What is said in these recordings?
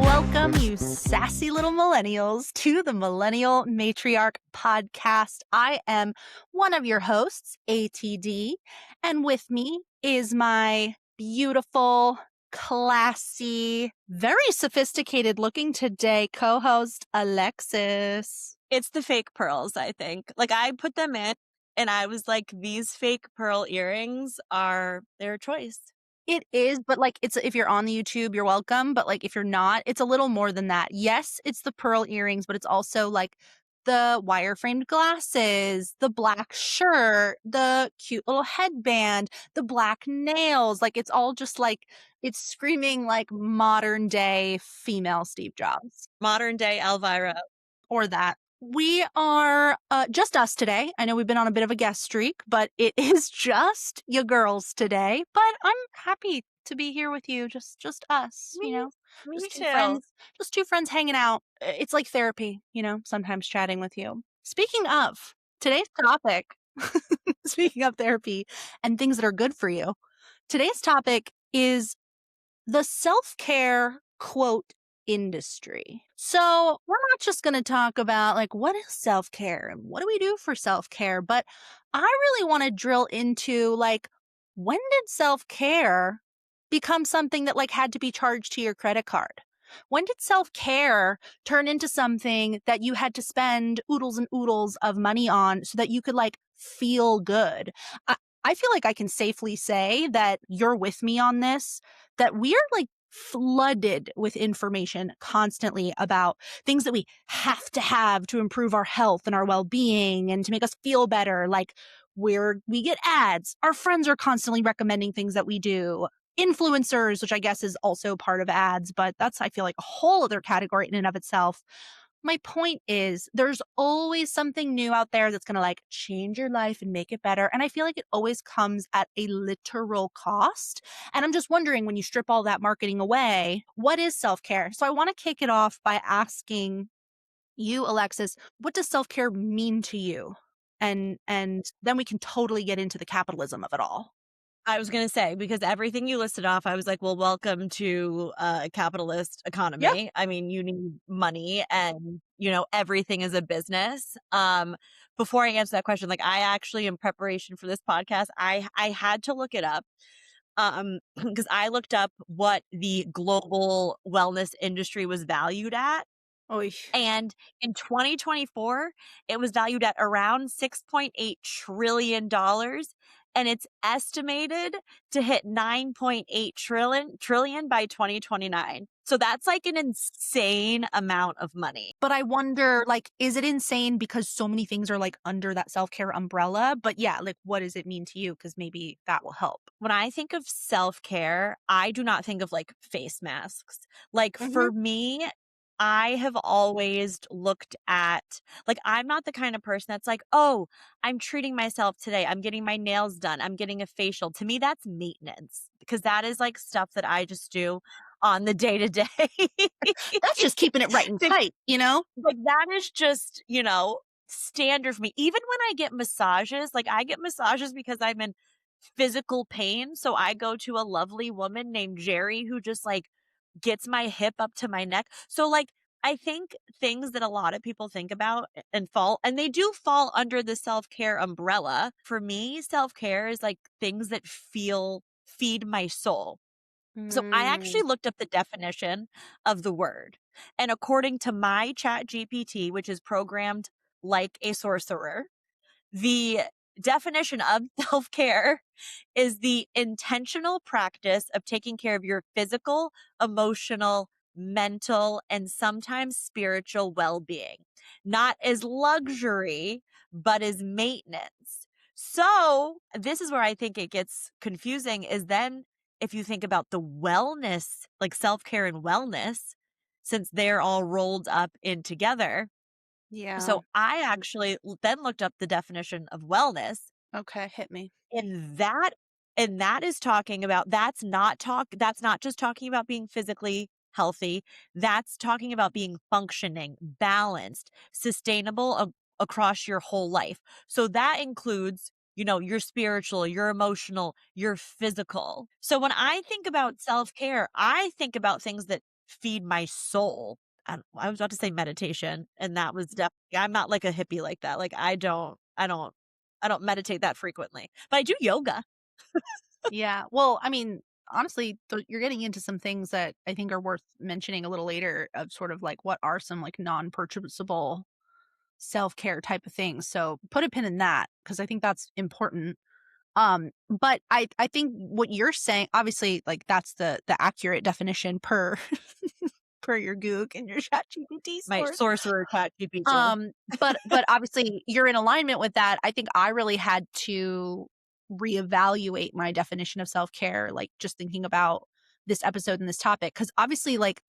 Welcome, you sassy little millennials, to the Millennial Matriarch Podcast. I am one of your hosts, ATD, and with me is my beautiful, classy, very sophisticated looking today co-host, Alexis. It's the fake pearls, I think. Like, I put them in and I was like, these fake pearl earrings are their choice. It is, but like it's if you're on the YouTube, you're welcome. But like if you're not, it's a little more than that. Yes, it's the pearl earrings, but it's also like the wire framed glasses, the black shirt, the cute little headband, the black nails. Like it's all just like it's screaming like modern day female Steve Jobs. Modern day Elvira. Or that. We are just us today. I know we've been on a bit of a guest streak, but it is just your girls today. But I'm happy to be here with you. Just us, Me just too. two friends hanging out. It's like therapy, sometimes chatting with you. Speaking of today's topic, speaking of therapy and things that are good for you, today's topic is the self-care quote industry. So we're not just going to talk about like what is self-care and what do we do for self-care, but I really want to drill into like when did self-care become something that like had to be charged to your credit card? When did self-care turn into something that you had to spend oodles and oodles of money on so that you could like feel good? I feel like I can safely say that you're with me on this, that we are like flooded with information constantly about things that we have to improve our health and our well-being and to make us feel better. Like we get ads. Our friends are constantly recommending things that we do. Influencers, which I guess is also part of ads, but that's, I feel like, a whole other category in and of itself. My point is there's always something new out there that's going to like change your life and make it better. And I feel like it always comes at a literal cost. And I'm just wondering, when you strip all that marketing away, what is self-care? So I want to kick it off by asking you, Alexis, what does self-care mean to you? And then we can totally get into the capitalism of it all. I was going to say, because everything you listed off, I was like, well, welcome to a capitalist economy. Yeah. I mean, you need money and, everything is a business. Before I answer that question, like I actually, in preparation for this podcast, I had to look it up. Because I looked up what the global wellness industry was valued at. Oy. And in 2024, it was valued at around $6.8 trillion. And it's estimated to hit 9.8 trillion by 2029. So that's like an insane amount of money. But I wonder, like, is it insane because so many things are like under that self-care umbrella? But yeah, like, what does it mean to you? Because maybe that will help. When I think of self-care, I do not think of like face masks. Like for me, I have always looked at, like, I'm not the kind of person that's like, oh, I'm treating myself today. I'm getting my nails done. I'm getting a facial. To me, that's maintenance because that is like stuff that I just do on the day to day. That's just keeping it right and tight, Like that is just, standard for me. Even when I get massages, like I get massages because I'm in physical pain. So I go to a lovely woman named Jerry who just like gets my hip up to my neck. So like I think things that a lot of people think about and they do fall under the self-care umbrella. For me, self-care is like things that feed my soul. So I actually looked up the definition of the word. And according to my chat GPT, which is programmed like a sorcerer, the definition of self-care is the intentional practice of taking care of your physical, emotional, mental, and sometimes spiritual well-being, not as luxury, but as maintenance. So this is where I think it gets confusing is then if you think about the wellness, like self-care and wellness, since they're all rolled up in together. Yeah. So I actually then looked up the definition of wellness. Okay, hit me. And that is talking about that's not just talking about being physically healthy. That's talking about being functioning, balanced, sustainable across your whole life. So that includes you're spiritual, you're emotional, you're physical. So when I think about self-care, I think about things that feed my soul. I was about to say meditation, and that was definitely I'm not like a hippie like that. Like I don't meditate that frequently. But I do yoga. Yeah. Well, I mean, honestly, you're getting into some things that I think are worth mentioning a little later of sort of like what are some like non-purchasable self-care type of things. So put a pin in that because I think that's important. But I think what you're saying, obviously, like that's the accurate definition per per your Goog and your ChatGPT My source. sorcerer chat GPT. Um, but obviously you're in alignment with that. I think I really had to reevaluate my definition of self-care, like just thinking about this episode and this topic. Cause obviously like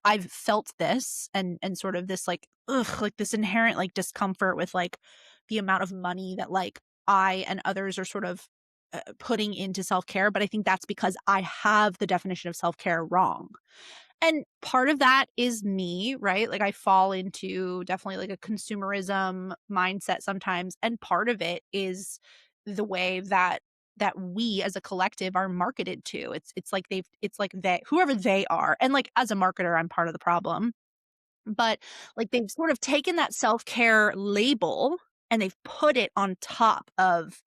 I've felt this and sort of this like, ugh, like this inherent like discomfort with like the amount of money that like I and others are sort of putting into self-care. But I think that's because I have the definition of self-care wrong. And part of that is me, right? Like I fall into definitely like a consumerism mindset sometimes, and part of it is the way that we as a collective are marketed to. It's like it's like they whoever they are. And like as a marketer, I'm part of the problem. But, like, they've sort of taken that self-care label and they've put it on top of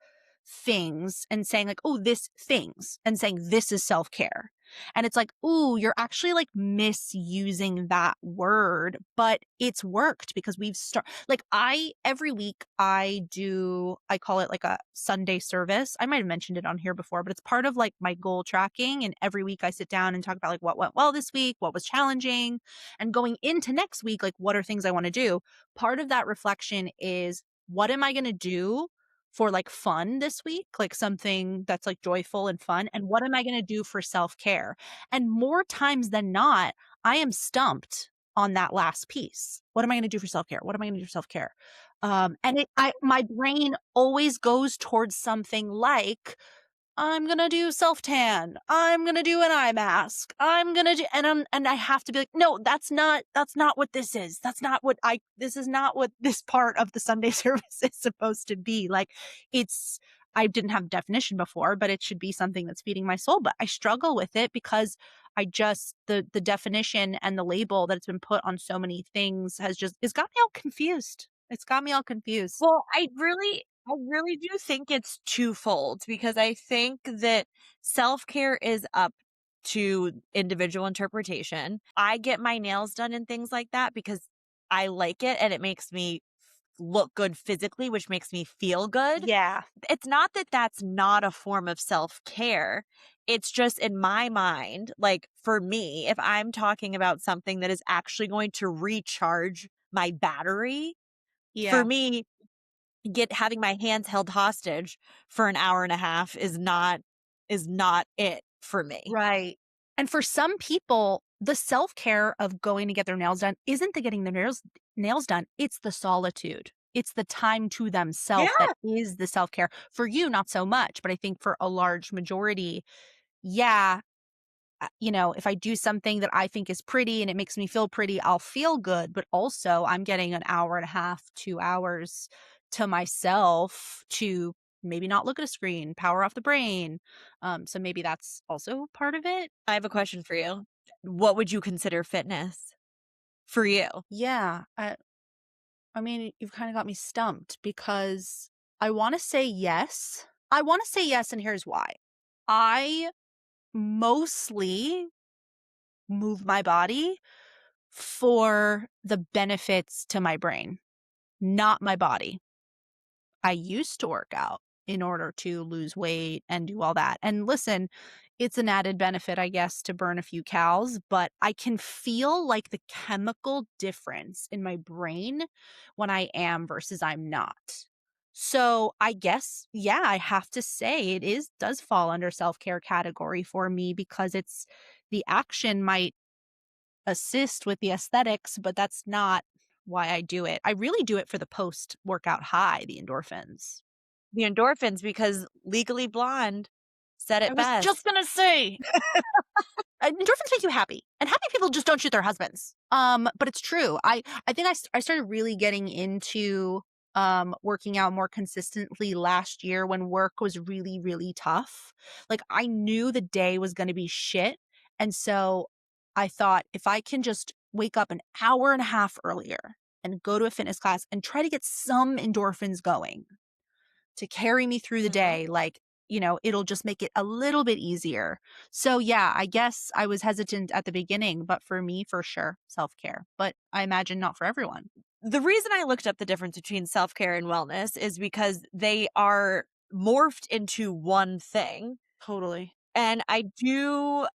things and saying like, "Oh, this things," and saying, "This is self-care." And it's like, "Ooh, you're actually, like, misusing that word," but it's worked because like, every week I call it like a Sunday service. I might have mentioned it on here before, but it's part of, like, my goal tracking, and every week I sit down and talk about, like, what went well this week, what was challenging, and going into next week, like, what are things I wanna do? Part of that reflection is, what am I gonna do for, like, fun this week? Like, something that's, like, joyful and fun, and what am I gonna do for self-care? And more times than not, I am stumped on that last piece. What am I gonna do for self-care? What am I gonna do for self-care? And my brain always goes towards something like, I'm gonna do self-tan. I'm gonna do an eye mask. I'm gonna do and I have to be like, "No, that's not what this is. This is not what this part of the Sunday service is supposed to be." Like, it's I didn't have a definition before, but it should be something that's feeding my soul, but I struggle with it because I just the definition and the label that's been put on so many things it's got me all confused. It's got me all confused. Well, I really do think it's twofold because I think that self-care is up to individual interpretation. I get my nails done and things like that because I like it and it makes me look good physically, which makes me feel good. Yeah. It's not that that's not a form of self-care. It's just in my mind, like for me, if I'm talking about something that is actually going to recharge my battery, for Yeah. me, get having my hands held hostage for an hour and a half is not it for me. Right. And for some people, the self-care of going to get their nails done isn't the getting their nails done, it's the solitude. It's the time to themselves that Yeah. is the self-care. For you, not so much, but I think for a large majority, yeah, if I do something that I think is pretty and it makes me feel pretty, I'll feel good, but also I'm getting an hour and a half, 2 hours to myself to maybe not look at a screen, power off the brain. So maybe that's also part of it. I have a question for you. What would you consider fitness for you? Yeah, I mean, you've kinda got me stumped because I wanna say yes. I wanna say yes, and here's why. I mostly move my body for the benefits to my brain, not my body. I used to work out in order to lose weight and do all that. And listen, it's an added benefit, I guess, to burn a few calories, but I can feel like the chemical difference in my brain when I am versus I'm not. So I guess, yeah, I have to say does fall under self-care category for me because it's the action might assist with the aesthetics, but that's not why I do it. I really do it for the post-workout high, the endorphins. The endorphins, because Legally Blonde said I it was just best. gonna say, endorphins make you happy, and happy people just don't shoot their husbands. But it's true. I think I started really getting into working out more consistently last year when work was really, really tough. Like, I knew the day was gonna be shit, and so I thought, if I can just wake up an hour and a half earlier and go to a fitness class and try to get some endorphins going to carry me through the Mhm. day, like, it'll just make it a little bit easier. So, yeah, I guess I was hesitant at the beginning, but for me, for sure, self-care, but I imagine not for everyone. The reason I looked up the difference between self-care and wellness is because they are morphed into one thing. Totally. And I do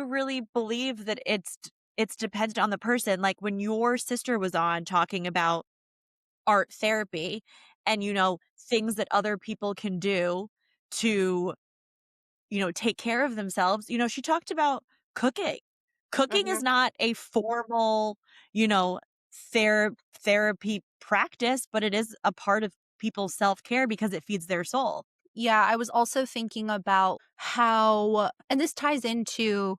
really believe that it's dependent on the person. Like when your sister was on talking about art therapy and things that other people can do to take care of themselves. She talked about cooking. Cooking is Mhm. not a formal, you know, therapy practice, but it is a part of people's self-care because it feeds their soul. Yeah, I was also thinking about how, and this ties into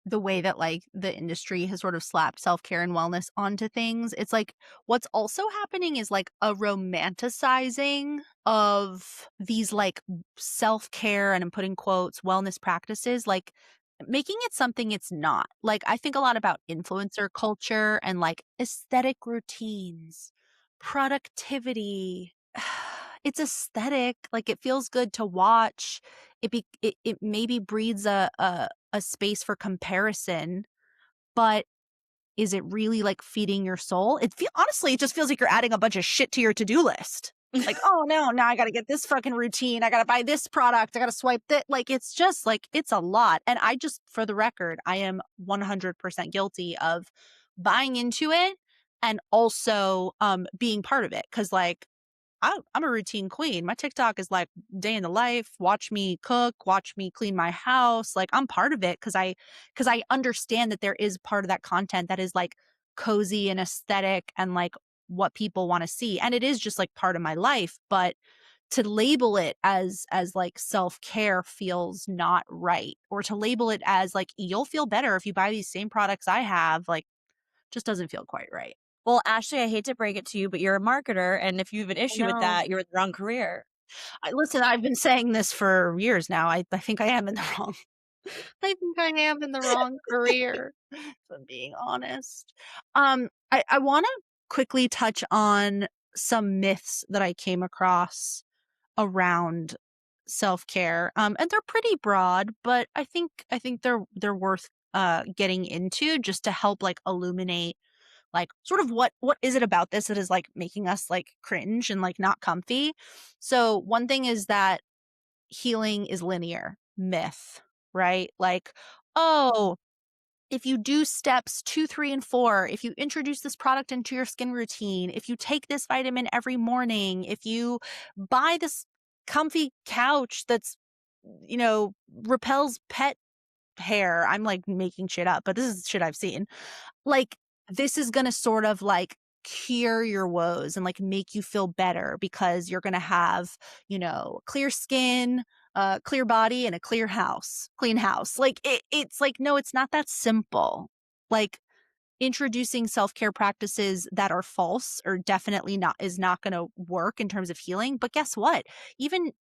the way that, like, the industry has sort of slapped self-care and wellness onto things. It's like what's also happening is, like, a romanticizing of these, like, self-care, and I'm putting quotes, wellness practices, like, making it something it's not. Like, I think a lot about influencer culture and, like, aesthetic routines, productivity. It's aesthetic, like, it feels good to watch. It maybe breeds a space for comparison, but is it really, like, feeding your soul? Honestly, it just feels like you're adding a bunch of shit to your to-do list. Like, "Oh, no, now I gotta get this fucking routine, I gotta buy this product, I gotta swipe that." Like, it's just, like, it's a lot, and I just, for the record, I am 100% guilty of buying into it and also, being part of it, because like, I'm a routine queen. My TikTok is like day in the life, watch me cook, watch me clean my house. Like, I'm part of it because I understand that there is part of that content that is like cozy and aesthetic and like what people want to see. And it is just like part of my life, but to label it as like self-care feels not right. Or to label it as like you'll feel better if you buy these same products I have, like, just doesn't feel quite right. Well, Ashley, I hate to break it to you, but you're a marketer, and if you have an I issue with know. that, you're in the wrong career. Listen, I've been saying this for years now. I think I am in the wrong I think I am in the wrong career, if I'm being honest. I wanna quickly touch on some myths that I came across around self-care, and they're pretty broad, but I think they're worth, getting into just to help, like, illuminate, like, sort of what is it about this that is, like, making us, like, cringe and, like, not comfy. So, one thing is that healing is linear. Myth, right? Like, oh, if you do steps 2, 3, and 4, if you introduce this product into your skin routine, if you take this vitamin every morning, if you buy this comfy couch that's, repels pet hair. I'm like making shit up, but this is shit I've seen. Like, this is gonna sort of, like, cure your woes and, like, make you feel better because you're gonna have, clear skin, clear body, and a clean house. Like, it's like, no, it's not that simple. Like, introducing self-care practices that are false or definitely not is not gonna work in terms of healing, but guess what? Even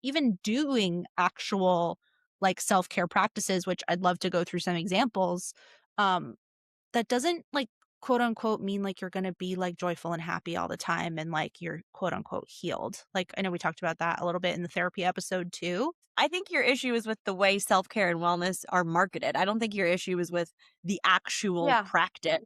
doing actual, like, self-care practices, which I'd love to go through some examples, um, that doesn't, like, quote unquote mean like you're gonna be like joyful and happy all the time and like you're quote unquote healed. Like, I know we talked about that a little bit in the therapy episode too. I think your issue is with the way self-care and wellness are marketed. I don't think your issue is with the actual Yeah. practice.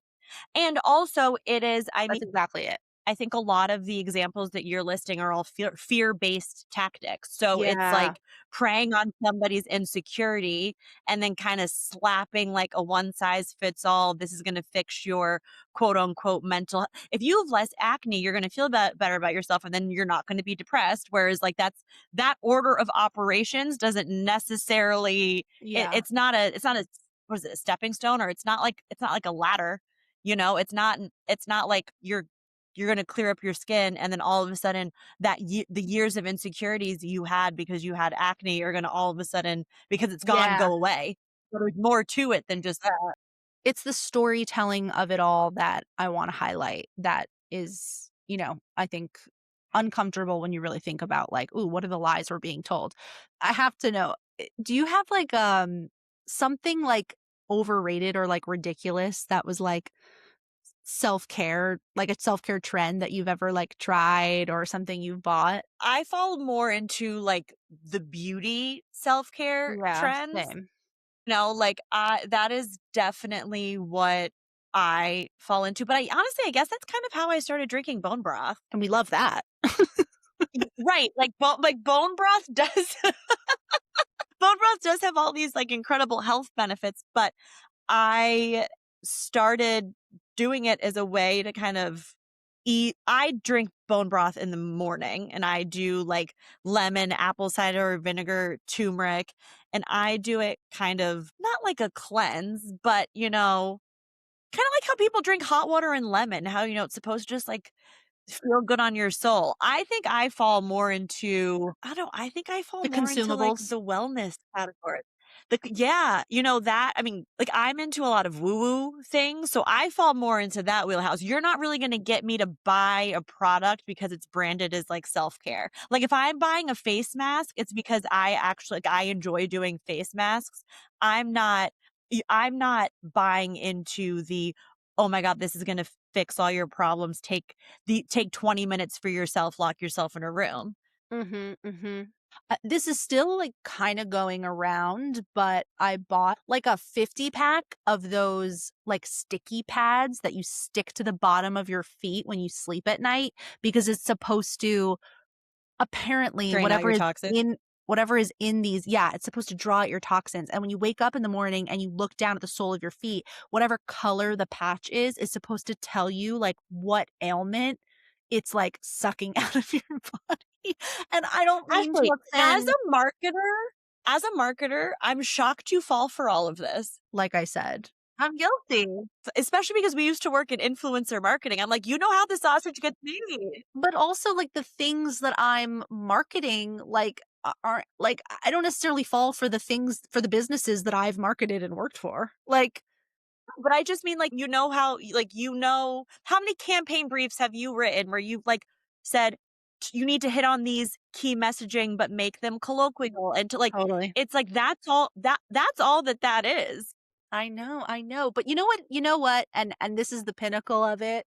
And also it is, I mean, That's exactly it. I think a lot of the examples that you're listing are all fear-based tactics. So it's Yeah. like preying on somebody's insecurity and then kind of slapping like a one size fits all. This is going to fix your quote unquote mental. If you have less acne, you're going to feel better about yourself and then you're not going to be depressed. Whereas like that order of operations doesn't necessarily, Yeah. it's not a, what is it, a stepping stone, or it's not like a ladder. It's not like you're gonna clear up your skin, and then all of a sudden the years of insecurities you had because you had acne are gonna all of a sudden, because it's gone, Yeah. go away. So there's more to it than just that. It's the storytelling of it all that I wanna highlight that is, I think uncomfortable when you really think about like, "Ooh, what are the lies we're being told?" I have to know, do you have like, something like overrated or like ridiculous that was like self-care, like a self-care trend that you've ever like tried or something you've bought? I fall more into, like, the beauty self-care Yeah, trends. same. Like, I that is definitely what I fall into, but I honestly, I guess that's kind of how I started drinking bone broth. And we love that. Right, like, bone broth does bone broth does have all these, like, incredible health benefits, but I started doing it as a way to kind of eat I drink bone broth in the morning, and I do, like, lemon, apple cider vinegar, turmeric, and I do it kind of not like a cleanse, but, kinda like how people drink hot water and lemon, how, it's supposed to just, like, feel good on your soul. I think I fall more into I don't know, I think I fall The more into, like, consumables. the wellness category. Yeah, that I mean, like, I'm into a lot of woo-woo things, so I fall more into that wheelhouse. You're not really gonna get me to buy a product because it's branded as, like, self-care. Like, if I'm buying a face mask, it's because I actually I enjoy doing face masks. I'm not buying into the, "Oh my god, this is gonna fix all your problems. Take 20 minutes for yourself, lock yourself in a room." Mhm, mhm. This is still, like, kinda going around, but I bought, like, a 50 pack of those, like, sticky pads that you stick to the bottom of your feet when you sleep at night because it's supposed to apparently, Drain out your toxins. whatever is in these, yeah, it's supposed to draw out your toxins, and when you wake up in the morning and you look down at the sole of your feet, whatever color the patch is supposed to tell you, like, what ailment it's, like, sucking out of your body, and I don't mean to Actually, offend, as a marketer, I'm shocked you fall for all of this, like I said. I'm guilty, especially because we used to work in influencer marketing. I'm like, "You know how the sausage gets made." but also, like, the things that I'm marketing, like, aren't like, I don't necessarily fall for the things for the businesses that I've marketed and worked for. Like, But I just mean, like, how many campaign briefs have you written where you've, like, said, "You need to hit on these key messaging, but make them colloquial," and to, like totally. it's like, that's all that is. I know, but you know what, and this is the pinnacle of it,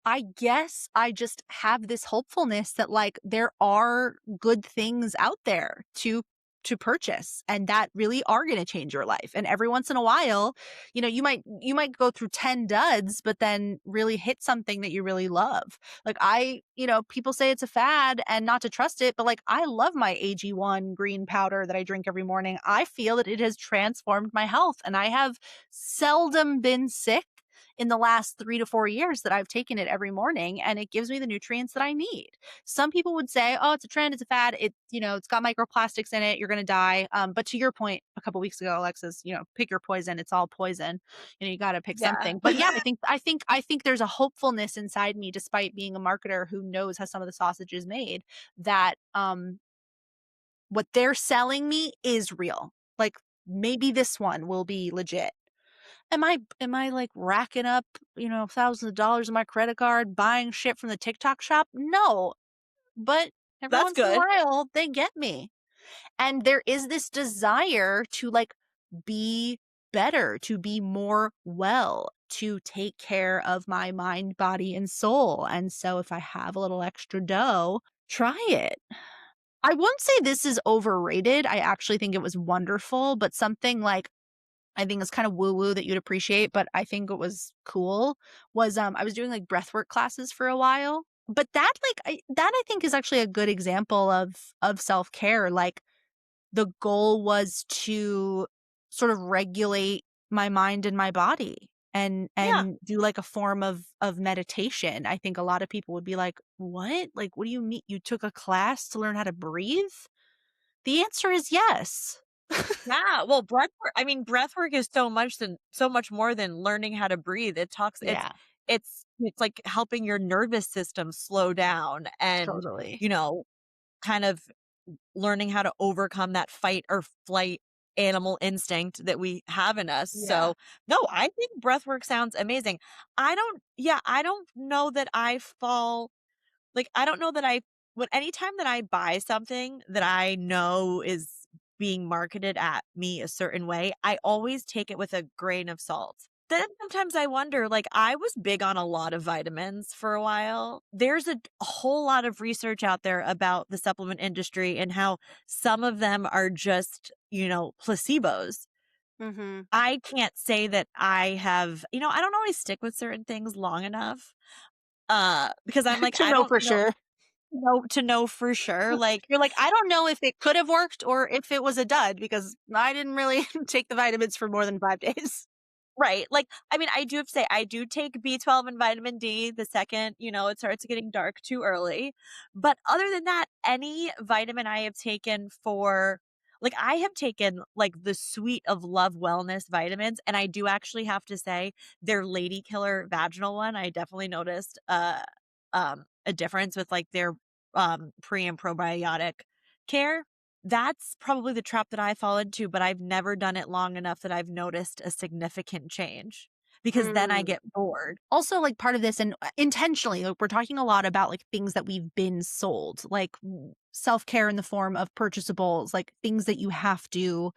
I guess I just have this hopefulness that, like, there are good things out there to purchase and that really are gonna change your life, and every once in a while, you might go through 10 duds, but then really hit something that you really love. Like, people say it's a fad and not to trust it, but, like, I love my AG1 green powder that I drink every morning. I feel that it has transformed my health, and I have seldom been sick in the last 3 to 4 years that I've taken it every morning, and it gives me the nutrients that I need. Some people would say, "Oh, it's a trend, it's a fad, it's got microplastics in it, you're gonna die." But to your point a couple weeks ago, Alexis, pick your poison, it's all poison. You gotta pick Yeah. something. But yeah, I think there's a hopefulness inside me despite being a marketer who knows how some of the sausage is made, that, what they're selling me is real. Like, maybe this one will be legit. Am I like racking up, thousands of dollars on my credit card, buying shit from the TikTok shop? No, but every That's once in a good. while they get me. And there is this desire to like be better, to be more well, to take care of my mind, body, and soul. And so if I have a little extra dough, try it. I won't say this is overrated. I actually think it was wonderful, but something like I think it's kind of woo woo that you'd appreciate, but I think it was cool was, I was doing, like, breathwork classes for a while, but that I think is actually a good example of self-care, like, the goal was to sort of regulate my mind and my body Yeah. and do, like, a form of meditation. I think a lot of people would be like, "What? Like, what do you mean you took a class to learn how to breathe?" The answer is yes. Yeah, well, breath work is so much more than learning how to breathe. Yeah, It's like helping your nervous system slow down and, totally. you know, kind of learning how to overcome that fight or flight animal instinct that we have in us. Yeah. So, no, I think breath work sounds amazing. I don't know that I fall Like, I don't know that I when anytime that I buy something that I know is being marketed at me a certain way, I always take it with a grain of salt. Then sometimes I wonder, like, I was big on a lot of vitamins for a while. There's a whole lot of research out there about the supplement industry and how some of them are just, placebos. Mhm. I can't say that I have I don't always stick with certain things long enough, because I'm like, To I know don't for know sure. to know for sure, like You're like, "I don't know if it could have worked or if it was a dud because I didn't really take the vitamins for more than 5 days." right, like, I mean, I do have to say, I do take B12 and vitamin D the second, it starts getting dark too early, but other than that, any vitamin I have taken for like, I have taken, like, the Suite of Love Wellness vitamins, and I do actually have to say their Lady Killer vaginal one, I definitely noticed, a difference with, like, their, pre and probiotic care. That's probably the trap that I fall into, but I've never done it long enough that I've noticed a significant change, because then I Mm. get bored. Also, like, part of this and intentionally, like, we're talking a lot about, like, things that we've been sold, like, self-care in the form of purchasables, like, things that you have to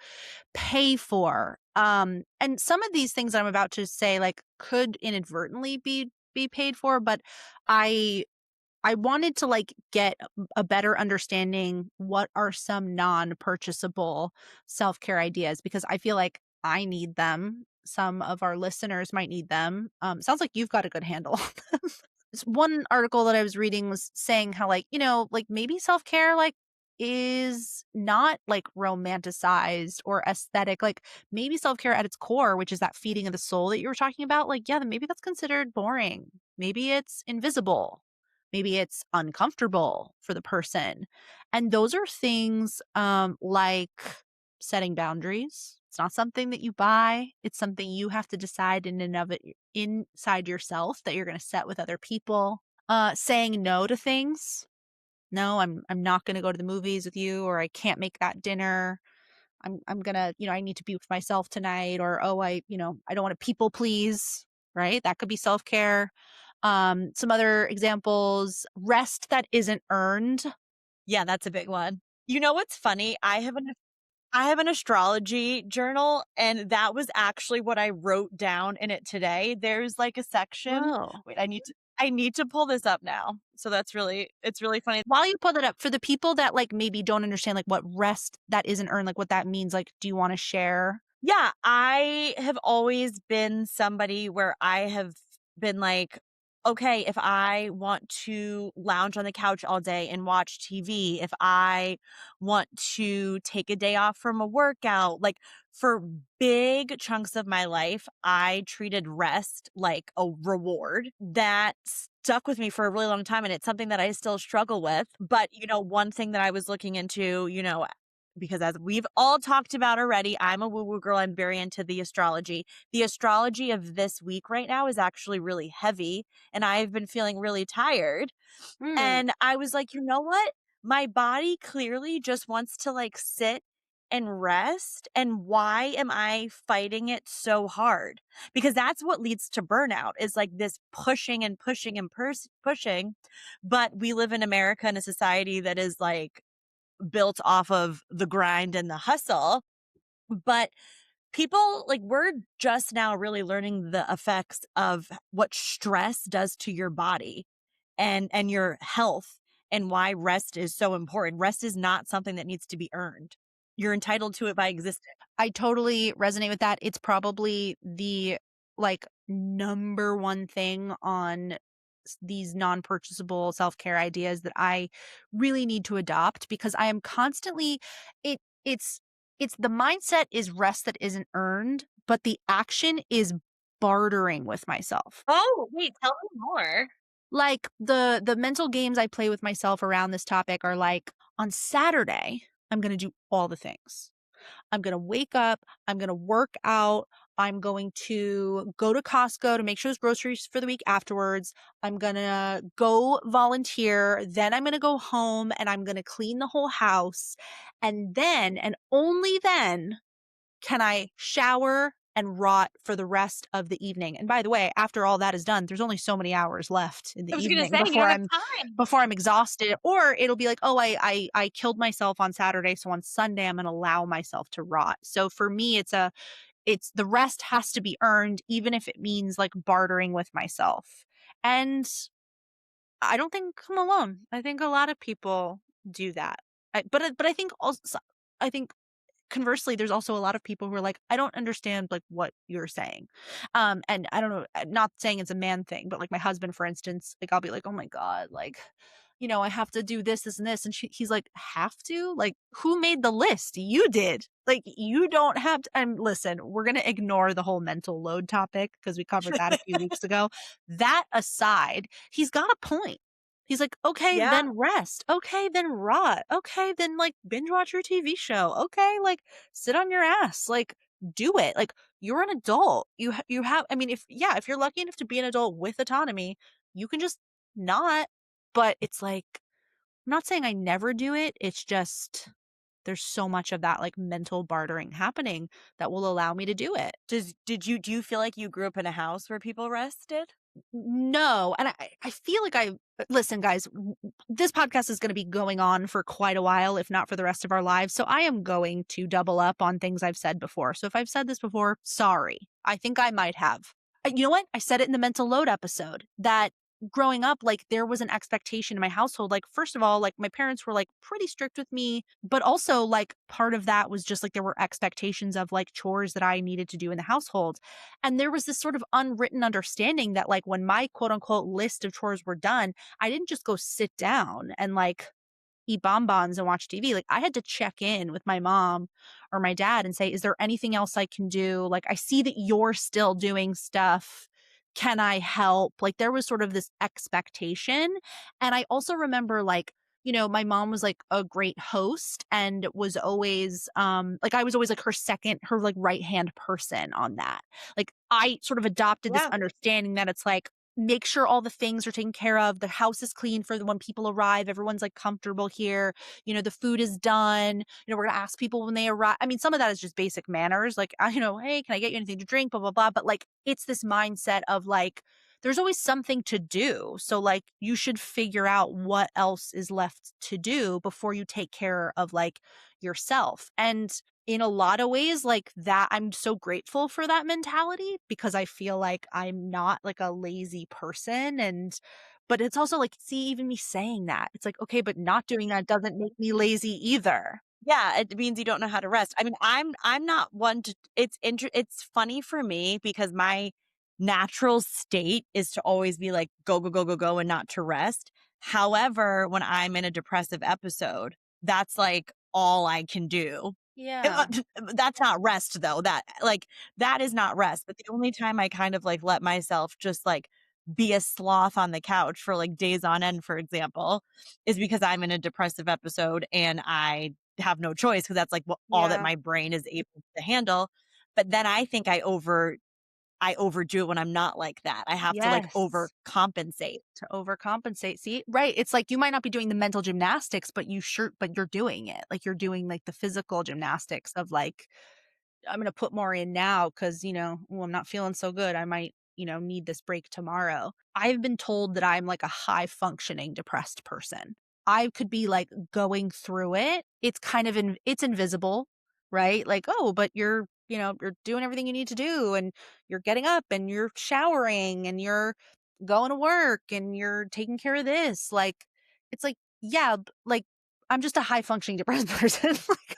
pay for. And some of these things I'm about to say, like, could inadvertently be paid for, but I I wanted to, like, get a better understanding what are some non-purchasable self-care ideas because I feel like I need them. Some of our listeners might need them. Sounds like you've got a good handle on them. This one article that I was reading was saying how, like, like, maybe self-care, like, is not, like, romanticized or aesthetic. Like, maybe self-care at its core, which is that feeding of the soul that you were talking about, like, yeah, then maybe that's considered boring. Maybe it's invisible. Maybe it's uncomfortable for the person. And those are things, like setting boundaries. It's not something that you buy. It's something you have to decide in and of it inside yourself that you're gonna set with other people. Saying no to things. "No, I'm not gonna go to the movies with you," or, "I can't make that dinner. I'm gonna I need to be with myself tonight," or, "Oh, I don't wanna people please," right? That could be self-care. Some other examples, rest that isn't earned. Yeah, that's a big one. You know what's funny? I have an astrology journal, and that was actually what I wrote down in it today. There's, like, a section Whoa. wait, I need to pull this up now. So it's really funny. While you pull that up, for the people that, like, maybe don't understand, like, what rest that isn't earned, like, what that means, like, do you wanna share? Yeah, I have always been somebody where I have been like, okay, if I want to lounge on the couch all day and watch TV, if I want to take a day off from a workout, like for big chunks of my life, I treated rest like a reward that stuck with me for a really long time. And it's something that I still struggle with. But, one thing that I was looking into, because as we've all talked about already, I'm a woo-woo girl, I'm very into the astrology. The astrology of this week right now is actually really heavy, and I've been feeling really tired, Mm, and I was like, "You know what? My body clearly just wants to, like, sit and rest, and why am I fighting it so hard?" Because that's what leads to burnout is, like, this pushing and pushing and pushing, but we live in America in a society that is, like, built off of the grind and the hustle. But people like we're just now really learning the effects of what stress does to your body and your health and why rest is so important. Rest is not something that needs to be earned. You're entitled to it by existing. I totally resonate with that. It's probably the, like, number one thing on these non-purchasable self-care ideas that I really need to adopt because I am constantly it it's the mindset is rest that isn't earned, but the action is bartering with myself. Oh, wait, tell me more. Like, the mental games I play with myself around this topic are like, on Saturday, I'm gonna do all the things. I'm gonna wake up, I'm gonna work out, I'm going to go to Costco to make sure there's groceries for the week afterwards. I'm gonna go volunteer, then I'm gonna go home and I'm gonna clean the whole house. And then, and only then, can I shower and rot for the rest of the evening. And by the way, after all that is done, there's only so many hours left in I the was gonna evening say, you don't have time. before I'm exhausted, or it'll be like, "Oh, I killed myself on Saturday, so on Sunday I'm gonna allow myself to rot." So for me, it's the rest has to be earned even if it means like bartering with myself. And I don't think I'm alone. I think a lot of people do that. But I think also I think conversely, there's also a lot of people who are like, "I don't understand, like, what you're saying." And I don't know, not saying it's a man thing, but, like, my husband, for instance, like, I'll be like, "Oh my god, like, I have to do this, this, and this," and he's like, "Have to? Like, who made the list? You did. Like, you don't have to." And listen, we're gonna ignore the whole mental load topic because we covered that a few weeks ago. That aside, he's got a point. He's like, "Okay, Yeah. then rest. Okay, then rot. Okay, then, like, binge watch your TV show. Okay, like, sit on your ass. Like, do it. Like, you're an adult. You have I mean, if you're lucky enough to be an adult with autonomy, you can just not." But it's like, I'm not saying I never do it. It's just there's so much of that, like, mental bartering happening that will allow me to do it. Do you feel like you grew up in a house where people rested? No, and I feel like listen, guys, this podcast is gonna be going on for quite a while, if not for the rest of our lives, so I am going to double up on things I've said before. So if I've said this before, sorry. I think I might have. You know what? I said it in the mental load episode that growing up, like, there was an expectation in my household. Like, first of all, like, my parents were, like, pretty strict with me, but also, like, part of that was just, like, there were expectations of, like, chores that I needed to do in the household. And there was this sort of unwritten understanding that, like, when my quote unquote list of chores were done, I didn't just go sit down and like eat bonbons and watch TV. Like, I had to check in with my mom or my dad and say, "Is there anything else I can do? Like, I see that you're still doing stuff. Can I help?" Like, there was sort of this expectation. And I also remember, like, my mom was like a great host and was always like I was always like her like right hand person on that. Like, I sort of adopted this Yeah. understanding that it's like, make sure all the things are taken care of. The house is clean for when people arrive. Everyone's like comfortable here. The food is done. We're gonna ask people when they arrive. I mean, some of that is just basic manners, like, hey, can I get you anything to drink? Blah blah blah. But like, it's this mindset of like, there's always something to do. So like, you should figure out what else is left to do before you take care of like yourself. And in a lot of ways, like that, I'm so grateful for that mentality because I feel like I'm not like a lazy person. But it's also like, see, even me saying that, it's like, okay, but not doing that doesn't make me lazy either. Yeah, it means you don't know how to rest. I mean, I'm not one to it's funny for me because my natural state is to always be like go go go go go and not to rest. However, when I'm in a depressive episode, that's like all I can do. Yeah. That's not rest though. That is not rest. But the only time I kind of like let myself just like be a sloth on the couch for like days on end, for example, is because I'm in a depressive episode and I have no choice because that's like all that Yeah. my brain is able to handle. But then I think I overdo it when I'm not like that. I have to like Yes. overcompensate. To overcompensate. See, right. It's like you might not be doing the mental gymnastics, but you're doing it. Like, you're doing like the physical gymnastics of like, I'm gonna put more in now because, "Ooh, I'm not feeling so good. I might, need this break tomorrow." I've been told that I'm like a high functioning depressed person. I could be like going through it. It's kind of it's invisible, right? Like, "Oh, but you're doing everything you need to do and you're getting up and you're showering and you're going to work and you're taking care of this." Like, it's like, yeah, like, I'm just a high functioning depressed person. Like,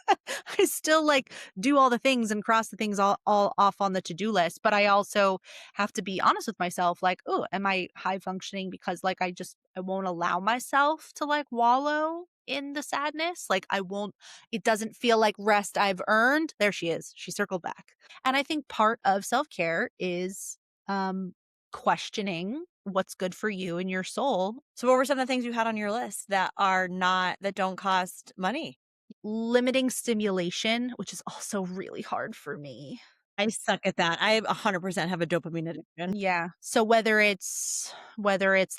I still like do all the things and cross the things all off on the to-do list. But I also have to be honest with myself, like, oh, am I high functioning because like I won't allow myself to like wallow in the sadness? Like, it doesn't feel like rest I've earned. There she is. She circled back. And I think part of self-care is um questioning what's good for you and your soul. So what were some of the things you had on your list that don't cost money? Limiting stimulation, which is also really hard for me. I suck at that. I 100% have a dopamine addiction. Yeah. So whether it's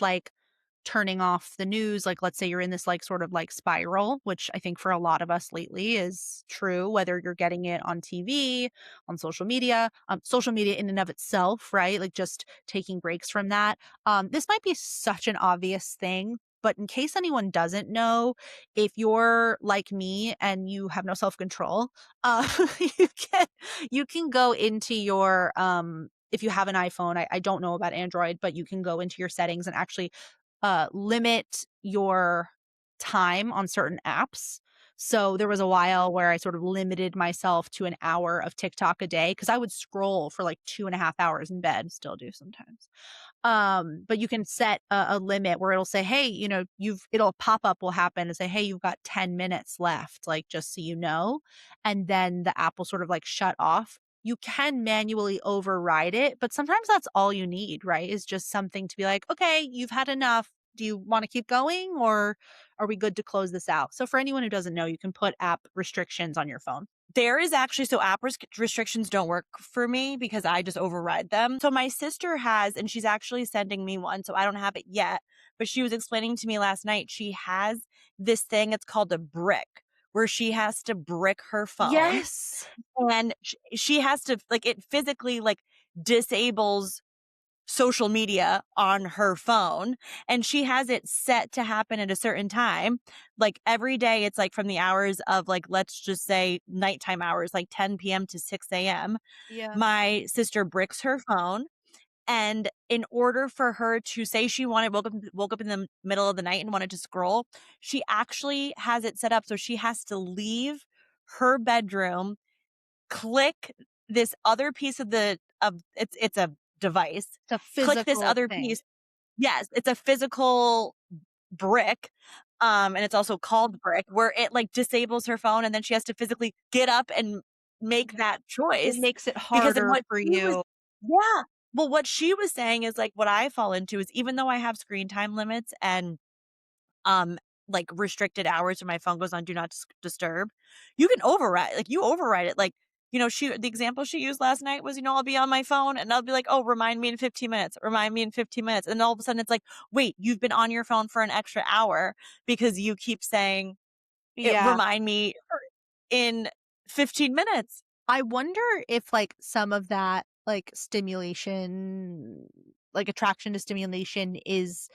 like turning off the news, like, let's say you're in this, like, sort of, like, spiral, which I think for a lot of us lately is true, whether you're getting it on TV, on social media in and of itself, right? Like, just taking breaks from that. This might be such an obvious thing, but in case anyone doesn't know, if you're like me and you have no self-control, uh, you can you can go into your, if you have an iPhone, I don't know about Android, but you can go into your settings and actually limit your time on certain apps. So there was a while where I sort of limited myself to an hour of TikTok a day because I would scroll for like 2.5 hours in bed, still do sometimes. But you can set a limit where it'll say, hey, it'll pop up will happen and say, hey, you've got 10 minutes left, like just so you know. And then the app will sort of like shut off. You can manually override it, but sometimes that's all you need, right? Is just something to be like, okay, you've had enough. Do you want to keep going or are we good to close this out? So for anyone who doesn't know, you can put app restrictions on your phone. There is actually so app restrictions don't work for me because I just override them. So my sister has, and she's actually sending me one, so I don't have it yet, but she was explaining to me last night, she has this thing, it's called a brick, where she has to brick her phone Yes. and she has to like it physically like disables social media on her phone and she has it set to happen at a certain time. Like every day it's like from the hours of like let's just say nighttime hours like 10 p.m. to 6 a.m. Yeah. My sister bricks her phone and in order for her to say she wanted woke up in the middle of the night and wanted to scroll, she actually has it set up so she has to leave her bedroom, click this other piece of the of it's a device. It's a Click this physical other thing. piece. Yes, it's a physical brick, and it's also called brick, where it, like, disables her phone, and then she has to physically get up and make that It choice, makes it because then harder what for she was you. Yeah. Well, what she was saying is, like, what I fall into is even though I have screen time limits and um, like restricted hours when my phone goes on do not disturb, you can override like you override it. Like, the example she used last night was, I'll be on my phone and I'll be like, oh, remind me in 15 minutes, remind me in 15 minutes. And all of a sudden it's like, wait, you've been on your phone for an extra hour because you keep saying it Yeah. remind me in 15 minutes. I wonder if, like, some of that, like, stimulation, like, attraction to stimulation is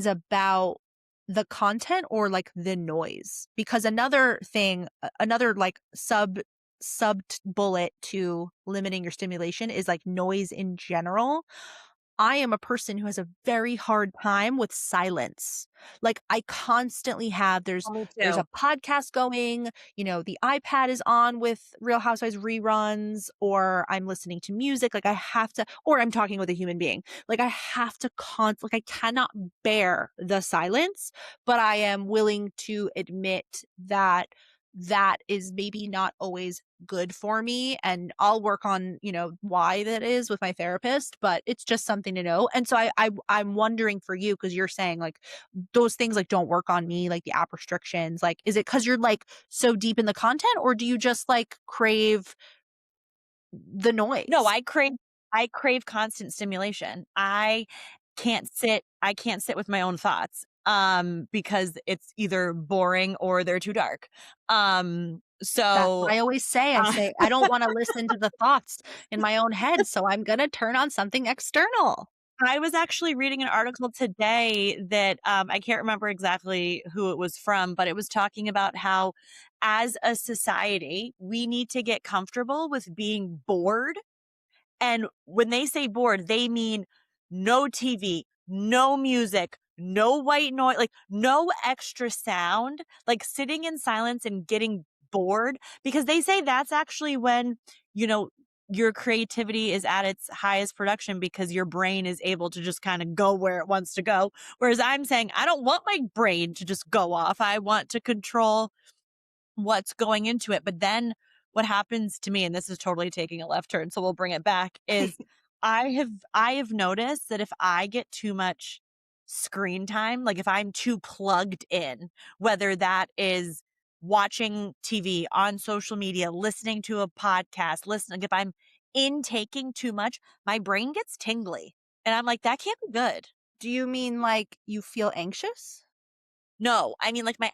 about the content or, like, the noise. Because another thing, another, like, bullet to limiting your stimulation is, like, noise in general. I am a person who has a very hard time with silence. Like, I constantly have Oh, me there's too. a podcast going, the iPad is on with Real Housewives reruns, or I'm listening to music, like, I have to, or I'm talking with a human being. Like, I have to like, I cannot bear the silence, but I am willing to admit that that is maybe not always good for me, and I'll work on, why that is with my therapist, but it's just something to know. And so I'm wondering for you, because you're saying like those things like don't work on me, like the app restrictions, like is it because you're like so deep in the content, or do you just like crave the No, noise? I crave constant stimulation. I can't sit with my own thoughts, because it's either boring or they're too dark. That's what So, I always say. I uh, say I don't want to listen to the thoughts in my own head, so I'm going to turn on something external. I was actually reading an article today that, I can't remember exactly who it was from, but it was talking about how as a society, we need to get comfortable with being bored. And when they say bored, they mean no TV, no music, no white noise, like no extra sound, like sitting in silence and getting bored because they say that's actually when, you know, your creativity is at its highest production because your brain is able to just kind of go where it wants to go. Whereas I'm saying, I don't want my brain to just go off. I want to control what's going into it. But then what happens to me, and this is totally taking a left turn, so we'll bring it back, is I have noticed that if I get too much screen time, like if I'm too plugged in, whether that is watching TV, on social media, listening to a podcast, listening, if I'm intaking too much, my brain gets tingly. And I'm like, that can't be good. Do you mean like you feel anxious? No, I mean, like, my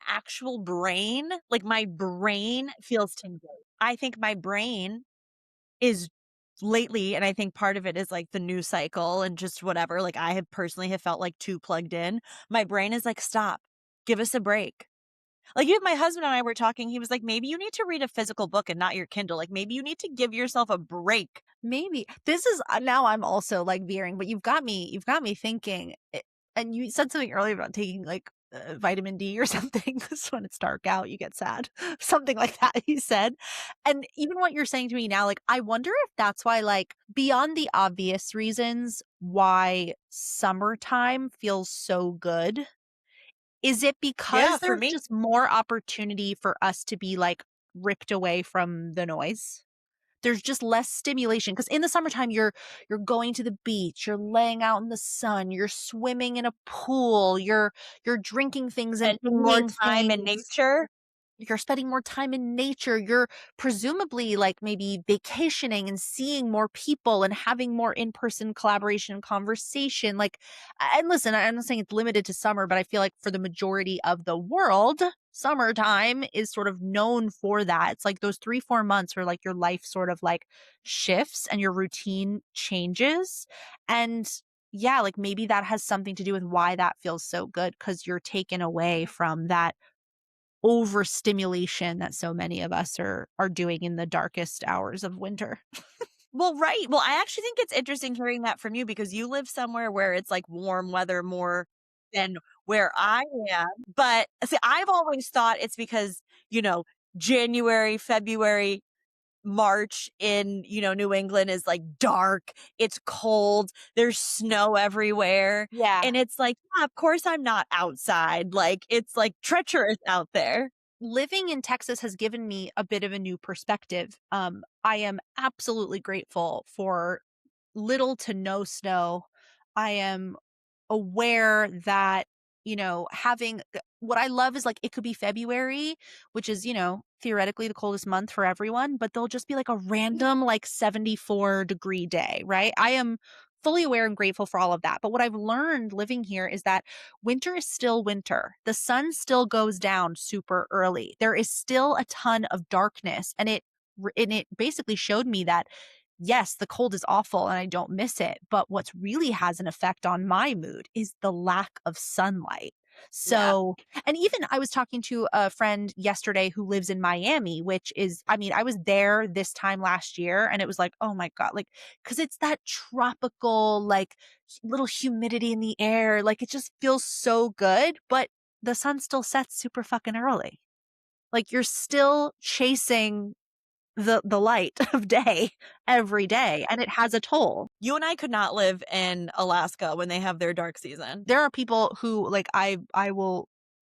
brain feels tingly. I think my brain is lately, and I think part of it is, like, the news cycle and just whatever, like, I have personally have felt, like, too plugged in. My brain is like, "Stop. Give us a break." Like, even my husband and I were talking, he was like, "Maybe you need to read a physical book and not your Kindle. Like, maybe you need to give yourself a break." Maybe. This is now I'm also, like, veering, but you've got me thinking, and you said something earlier about taking, like, vitamin D or something 'cause when it's dark out, you get sad. Something like that you said, and even what you're saying to me now, like, I wonder if that's why, like, beyond the obvious reasons why summertime feels so good, is it Yeah, because for there's me. just more opportunity for us to be, like, ripped away from the noise? There's just less stimulation because in the summertime, you're going to the beach, you're laying out in the sun, you're swimming in a pool, you're drinking things and Spending more eating time in things. nature. You're spending more time in nature. You're presumably, like, maybe vacationing and seeing more people and having more in-person collaboration and conversation, like and listen, I'm not saying it's limited to summer, but I feel like for the majority of the world, summertime is sort of known for that. It's like those 3, 4 months where, like, your life sort of, like, shifts and your routine changes, and yeah, like, maybe that has something to do with why that feels so good because 'cause you're taken away from that overstimulation that so many of us are doing in the darkest hours of winter. Well, right. Well, I actually think it's interesting hearing that from you because you live somewhere where it's, like, warm weather more than where I am, but see, I've always thought it's because, you know, January, February, March in, New England is, like, dark, it's cold, there's snow everywhere, Yeah. and it's like, "Yeah, of course I'm not outside," like, it's, like, treacherous out there. Living in Texas has given me a bit of a new perspective. I am absolutely grateful for little to no snow. I am aware that, having what I love is like it could be February, which is, theoretically the coldest month for everyone, but there'll just be like a random like 74-degree day, right? I am fully aware and grateful for all of that. But what I've learned living here is that winter is still winter. The sun still goes down super early. There is still a ton of darkness and it basically showed me that yes, the cold is awful and I don't miss it, but what's really has an effect on my mood is the lack of sunlight. Yeah. So, and even I was talking to a friend yesterday who lives in Miami, which is, I mean, I was there this time last year and it was like, oh my God, like, cause it's that tropical, like little humidity in the air. Like it just feels so good, but the sun still sets super fucking early. Like you're still chasing the light of day every day, and it has a toll. You and I could not live in Alaska when they have their dark season. There are people who, like, I will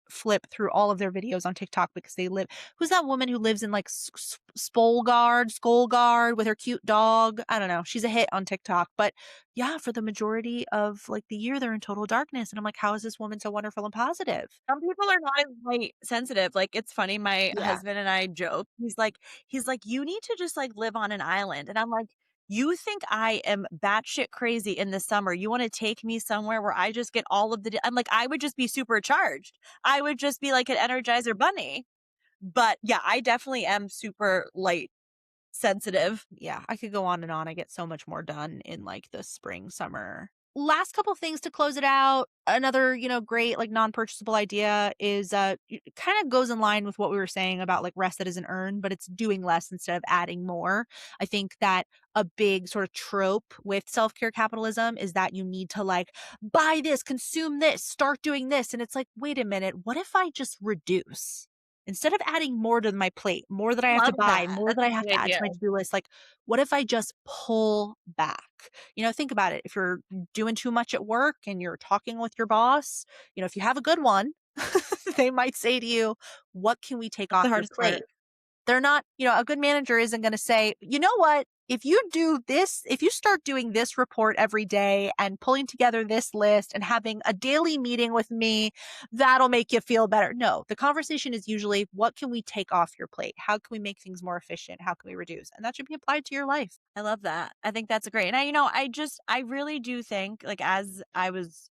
flip through all of their videos on TikTok because they live who's that woman who lives in, like, Skolgard with her cute dog? I don't know, she's a hit on TikTok, but, yeah, for the majority of, like, the year, they're in total darkness, and I'm like, "How is this woman so wonderful and positive?" Some people are not as light sensitive. Like, it's funny, my Yeah. husband and I joke. He's like, "You need to just, like, live on an island." And I'm like, "You think I am batshit crazy in the summer? You wanna take me somewhere where I just get all of the I'm like, I would just be supercharged. I would just be like an Energizer bunny. But, yeah, I definitely am super light sensitive. Yeah, I could go on and on. I get so much more done in like the spring, summer. Last couple things to close it out. Another, great like non-purchasable idea is it kind of goes in line with what we were saying about like rest that isn't earned, but it's doing less instead of adding more. I think that a big sort of trope with self-care capitalism is that you need to like buy this, consume this, start doing this. And it's like, wait a minute, what if I just reduce? Instead of adding more to my plate, more that I have to Love buy, that. more That's that I a have good to add to idea. my to-do list, like, what if I just pull back? Think about it. If you're doing too much at work and you're talking with your boss, if you have a good one, they might say to you, "What can we take That's the off your hardest plate?" part. They're not, a good manager isn't going to say, "You know what? If you do this, if you start doing this report every day and pulling together this list and having a daily meeting with me, that'll make you feel better." No, the conversation is usually, what can we take off your plate? How can we make things more efficient? How can we reduce? And that should be applied to your life. I love that. I think that's great. And I really do think, like, as I was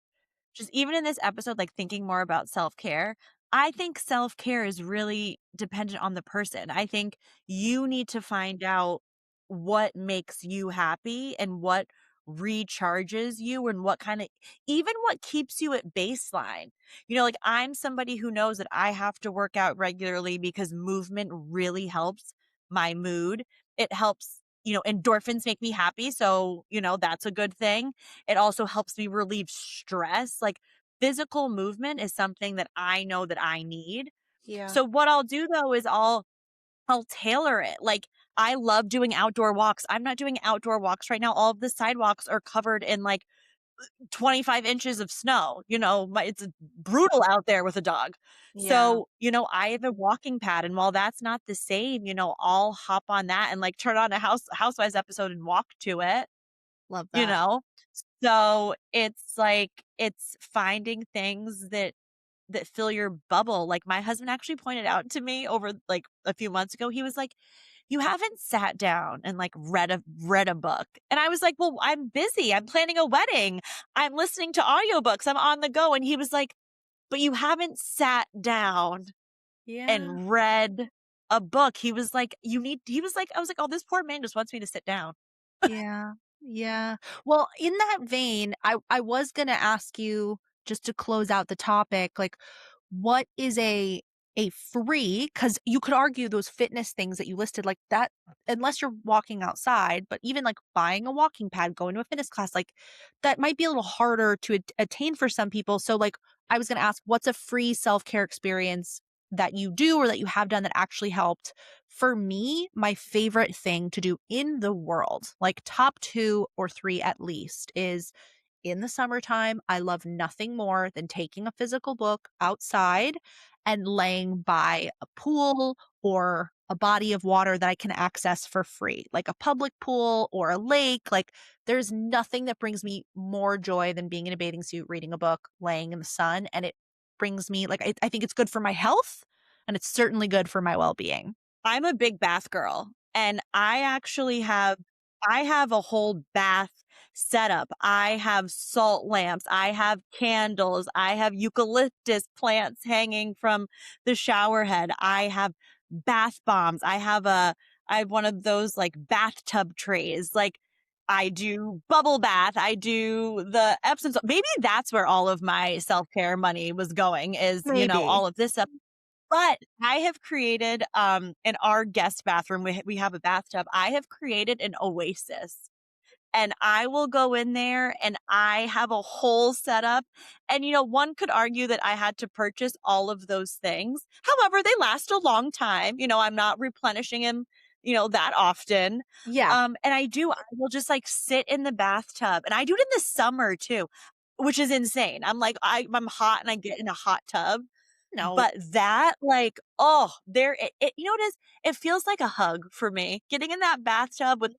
just even in this episode, like thinking more about self-care, I think self-care is really dependent on the person. I think you need to find out what makes you happy and what recharges you and what kind of even what keeps you at baseline. Like I'm somebody who knows that I have to work out regularly because movement really helps my mood. It helps, endorphins make me happy. So, that's a good thing. It also helps me relieve stress. Like physical movement is something that I know that I need. Yeah. So what I'll do though is I'll tailor it. Like I love doing outdoor walks. I'm not doing outdoor walks right now. All of the sidewalks are covered in like 25 inches of snow. It's brutal out there with a dog. Yeah. So, I have a walking pad and while that's not the same, I'll hop on that and like turn on a housewives episode and walk to it, Love you that. know? So it's like it's finding things that fill your bubble. Like my husband actually pointed out to me over like a few months ago. He was like, "You haven't sat down and like read a book." And I was like, "Well, I'm busy. I'm planning a wedding. I'm listening to audiobooks. I'm on the go." And he was like, "But you haven't sat down Yeah. and read a book." He was like, he was like, I was like, "Oh, this poor man just wants me to sit down." Yeah. Yeah. Well, in that vein, I was gonna ask you, just to close out the topic, like, what is a free, because you could argue those fitness things that you listed, like that, unless you're walking outside, but even like buying a walking pad, going to a fitness class, like that might be a little harder to attain for some people. So like I was gonna ask, what's a free self-care experience that you do or that you have done that actually helped? For me, my favorite thing to do in the world, like top 2 or 3 at least, is in the summertime, I love nothing more than taking a physical book outside and laying by a pool or a body of water that I can access for free, like a public pool or a lake. Like, there's nothing that brings me more joy than being in a bathing suit, reading a book, laying in the sun. And it brings me, like, I think it's good for my health and it's certainly good for my well being. I'm a big bath girl, and I have a whole bath setup. I have salt lamps, I have candles, I have eucalyptus plants hanging from the shower head. I have bath bombs. I have one of those like bathtub trays. Like I do bubble bath. I do the Epsom salt. Maybe that's where all of my self-care money was going is, Maybe. all of this stuff but I have created, in our guest bathroom, we have a bathtub. I have created an oasis, and I will go in there and I have a whole setup. And, one could argue that I had to purchase all of those things. However, they last a long time. I'm not replenishing them, that often. Yeah. And I will just like sit in the bathtub and I do it in the summer too, which is insane. I'm hot and I get in a hot tub No. but that, like, oh, you know what it is? It feels like a hug for me. Getting in that bathtub with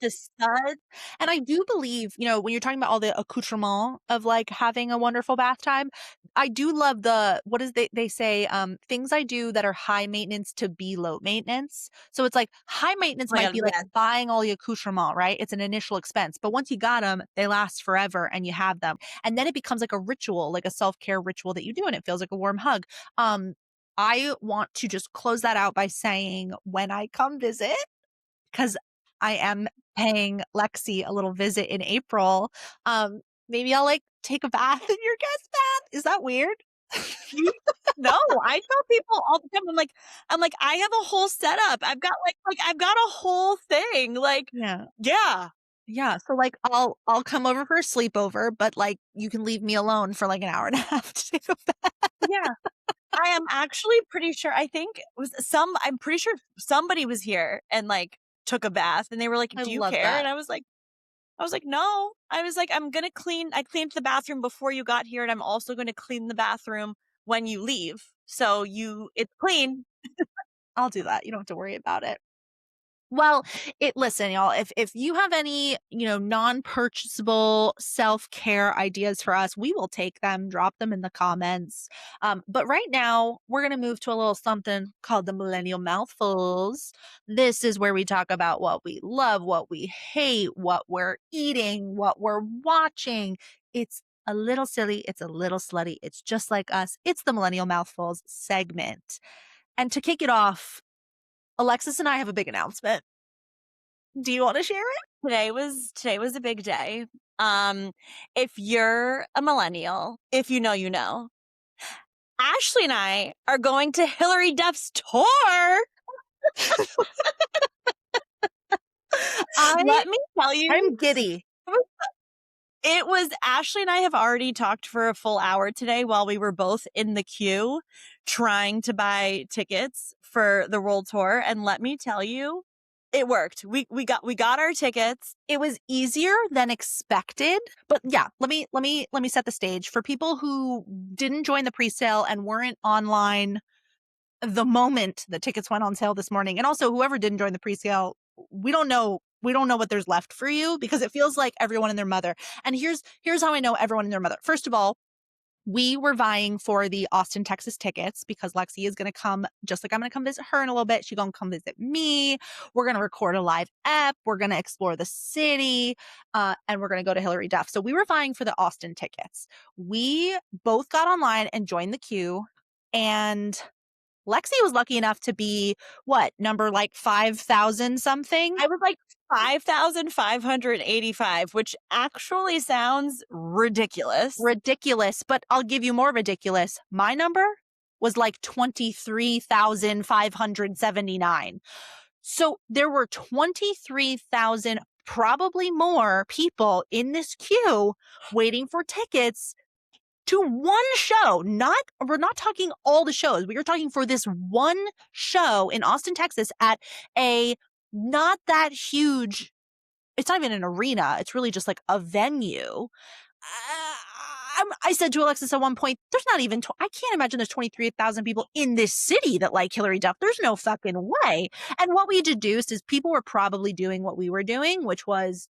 the sun. And I do believe, when you're talking about all the accoutrement of like having a wonderful bath time, I do love what is they say, things I do that are high maintenance to be low maintenance. So it's like high maintenance Oh my might god, be like yes. buying all the accoutrement, right? It's an initial expense. But once you got them, they last forever and you have them. And then it becomes like a ritual, like a self-care ritual that you do and it feels like a warm hug. Um, I want to just close that out by saying when I come visit, 'cause I am paying Lexi a little visit in April. Maybe I'll, like, take a bath in your guest bath. Is that weird? You No, I tell people all the time, I'm like, "I have a whole setup. I've got, I've got a whole thing." Like, Yeah. yeah. Yeah, so, like, I'll come over for a sleepover, but, like, you can leave me alone for, like, an hour and a half to take a bath. Yeah. I am actually pretty sure I'm pretty sure somebody was here and, like, took a bath, and they were like, I "Do you love care?" And that. I was like, "No." I was like, I cleaned the bathroom before you got here, and I'm also gonna clean the bathroom when you leave. So it's clean." I'll do that. You don't have to worry about it. Well, listen, y'all, if you have any, non-purchasable self-care ideas for us, we will take them, drop them in the comments. But right now, we're gonna move to a little something called the Millennial Mouthfuls. This is where we talk about what we love, what we hate, what we're eating, what we're watching. It's a little silly, it's a little slutty. It's just like us. It's the Millennial Mouthfuls segment. And to kick it off, Alexis and I have a big announcement. Do you want to share it? Today was a big day. Um, if you're a millennial, if you know, you know. Ashley and I are going to Hillary Duff's tour. I Let me tell you, I'm giddy. it was Ashley and I have already talked for a full hour today while we were both in the queue trying to buy tickets for the world tour. And let me tell you, it worked. We got our tickets. It was easier than expected, but yeah, let me set the stage for people who didn't join the pre-sale and weren't online the moment the tickets went on sale this morning. And also whoever didn't join the pre-sale, we don't know what there's left for you because it feels like everyone and their mother. And here's how I know everyone and their mother. First of all, we were vying for the Austin, Texas tickets because Lexi is going to come, just like I'm going to come visit her in a little bit. She's going to come visit me. We're going to record a live ep. We're going to explore the city, and we're going to go to Hillary Duff. So we were vying for the Austin tickets. We both got online and joined the queue, and Lexi was lucky enough to be number like 5,000 something. I was like 5,585, which actually sounds ridiculous. Ridiculous, but I'll give you more ridiculous. My number was like 23,579. So there were 23,000, probably more people in this queue waiting for tickets to one show. We're not talking all the shows. We are talking for this one show in Austin, Texas at a not that huge, it's not even an arena. It's really just like a venue. I said to Alexis at one point, there's not even, I can't imagine there's 23,000 people in this city that like Hillary Duff. There's no fucking way. And what we deduced is people were probably doing what we were doing, which was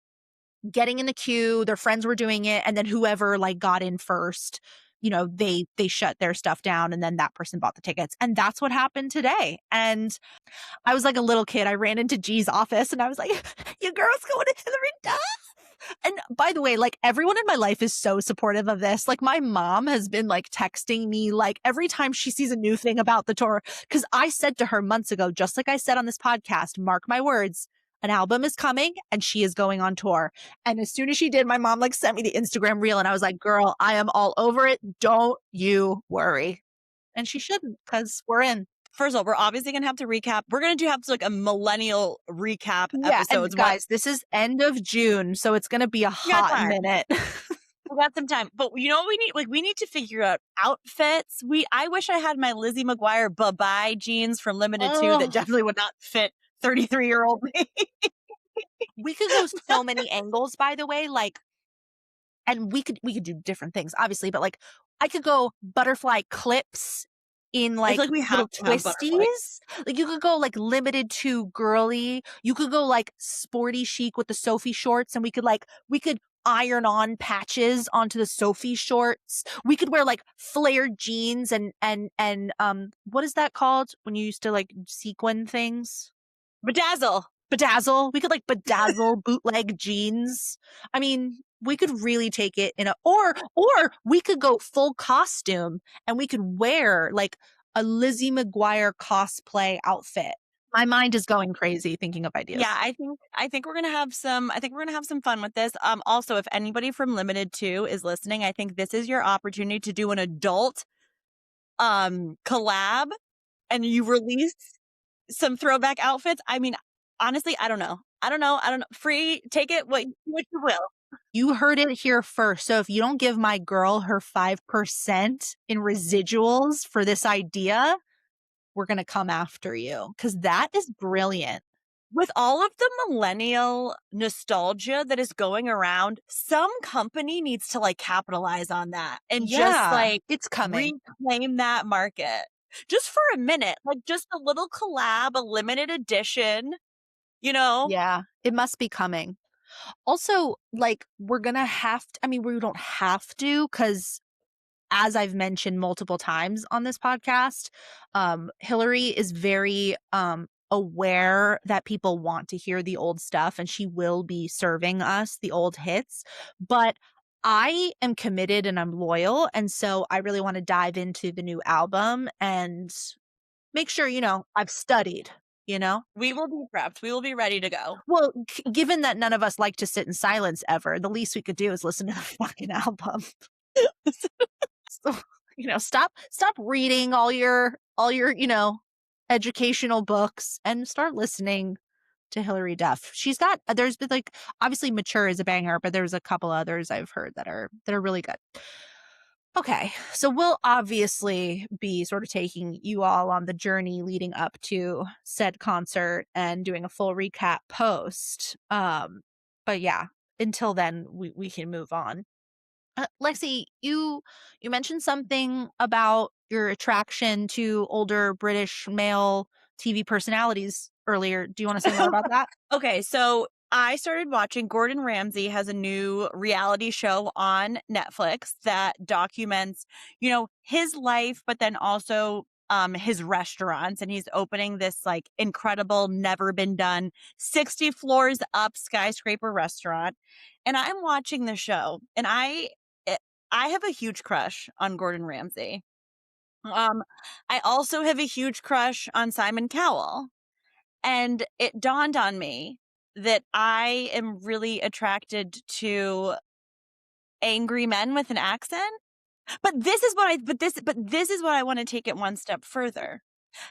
getting in the queue. Their friends were doing it. And then whoever like got in first, they shut their stuff down and then that person bought the tickets. And that's what happened today. And I was like a little kid. I ran into G's office and I was like, your girl's going to Hillary Duff. And by the way, like everyone in my life is so supportive of this. Like my mom has been like texting me like every time she sees a new thing about the tour. Cause I said to her months ago, just like I said on this podcast, mark my words, an album is coming and she is going on tour. And as soon as she did, my mom like sent me the Instagram reel and I was like, girl, I am all over it. Don't you worry. And she shouldn't because we're in. First of all, we're obviously going to have to recap. We're going to have like a millennial recap Yeah, episodes. and guys, this is end of June, so it's going to be a hot minute. We got some time, but you know what we need? Like we need to figure out outfits. I wish I had my Lizzie McGuire bye-bye jeans from Limited 2 that definitely would not fit 33-year-old me. We could go so many angles, by the way, like, and we could do different things, obviously, but like I could go butterfly clips in like we have little twisties. Like you could go like Limited 2 girly. You could go like sporty chic with the Sophie shorts, and we could iron on patches onto the Sophie shorts. We could wear like flared jeans and what is that called when you used to like sequin things? Bedazzle. We could like bedazzle bootleg jeans. I mean, we could really take it in or we could go full costume and we could wear like a Lizzie McGuire cosplay outfit. My mind is going crazy thinking of ideas. Yeah, I think we're gonna have some. I think we're gonna have some fun with this. Also, if anybody from Limited 2 is listening, I think this is your opportunity to do an adult collab, and you release some throwback outfits. I mean, honestly, I don't know. Free, take it what you will. You heard it here first. So if you don't give my girl her 5% in residuals for this idea, we're going to come after you because that is brilliant. With all of the millennial nostalgia that is going around, some company needs to like capitalize on that and just like it's coming. Reclaim that market just for a minute, like just a little collab, a limited edition, Yeah, it must be coming. Also, like we're going to have to, I mean, we don't have to because as I've mentioned multiple times on this podcast, Hillary is very aware that people want to hear the old stuff and she will be serving us the old hits. But I am committed and I'm loyal, and so I really wanna dive into the new album and make sure, I've studied, you know? We will be prepped. We will be ready to go. Well, given that none of us like to sit in silence ever, the least we could do is listen to the fucking album. So, stop reading all your, educational books and start listening to Hilary Duff. There's been like obviously Mature is a banger, but there's a couple others I've heard that are really good. Okay, so we'll obviously be sort of taking you all on the journey leading up to said concert and doing a full recap post. But yeah, until then we can move on. Lexi, you mentioned something about your attraction to older British male TV personalities earlier. Do you want to say more about that? Okay, so I started watching Gordon Ramsay has a new reality show on Netflix that documents, his life, but then also his restaurants. And he's opening this like incredible, never been done 60 floors up skyscraper restaurant. And I'm watching the show and I have a huge crush on Gordon Ramsay. Um, I also have a huge crush on Simon Cowell. And it dawned on me that I am really attracted to angry men with an accent. But this is what I want to take it one step further.